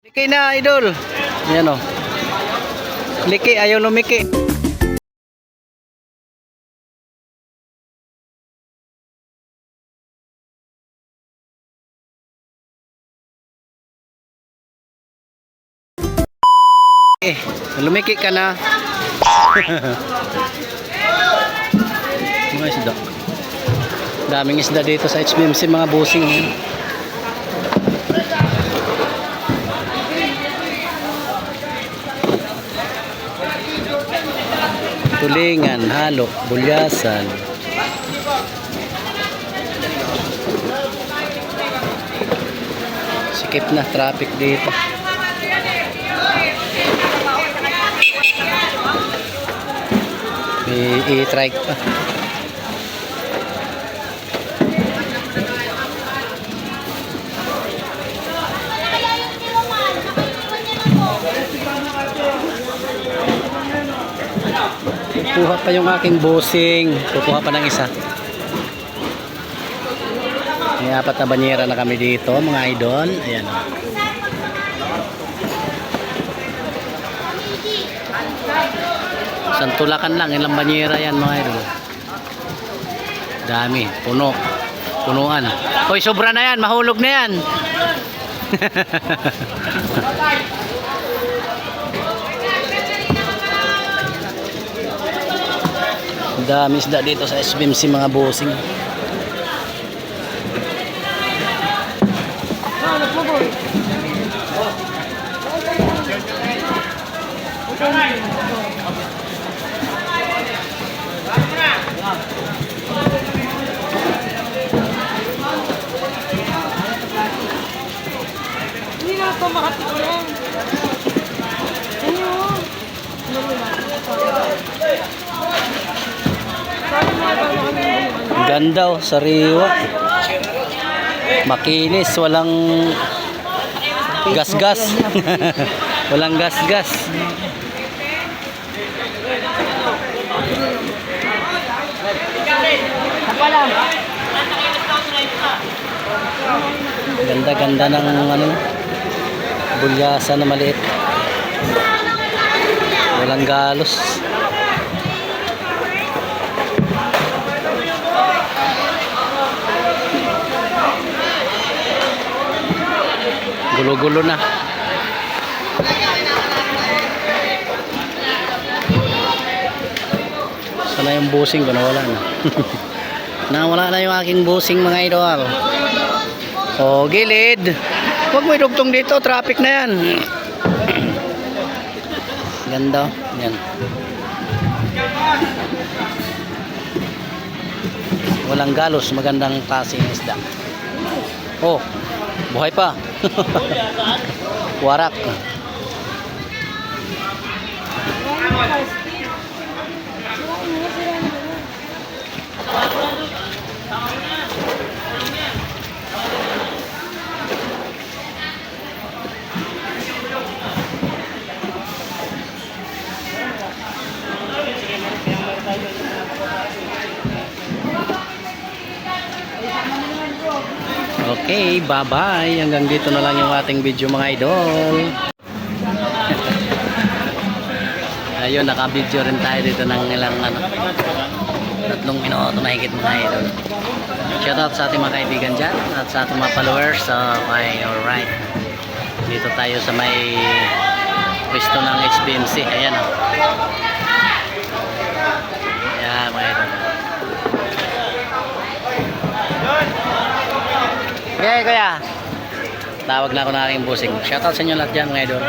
Liki na, idol. Ayan o. Liki, ayaw lumiki. Lumiki ka na. Mga isda. Daming isda dito sa HBMC, mga busing. Tulingan, halo, bulyasan. Sikip na traffic dito. May i-trike pa. Kukuha pa yung aking bossing. Kukuha pa ng isa. May 4 na banyera na kami dito, mga idol. Ayan. Santulakan lang, ilang banyera yan, mga idol. Dami, puno. Punuan. Hoy, sobra na yan, mahulog na yan. Dami isda dito sa SBMC, mga bossing. Hindi na ito makatulong. Ganda oh, sariwa. Makinis, walang gas-gas. Walang gas-gas. Ganda-ganda ng ano, bulyasa na maliit. Walang galos. Gulo-gulo na. Sana yung busing ko, nawala na. Nawala na yung aking busing, mga idol. Oh, gilid. Huwag mo idugtong dito, traffic na yan. Ganda. Yan. Walang galos, magandang klaseng isda. Oh, buhay pa. Warak. Okay, bye-bye. Hanggang dito na lang yung ating video, mga idol. Ayun, naka-video rin tayo dito ng ilang 3 minuto mahigit, mga idol. Shoutout sa ating mga kaibigan dyan at sa ating mga followers. Alright. Dito tayo sa may pwesto ng HBMC. Ayan o. Ayan, mga idol. Okay, kuya. Tawag na ako na aking busing. Shoutout sa inyo lahat dyan, mga idol.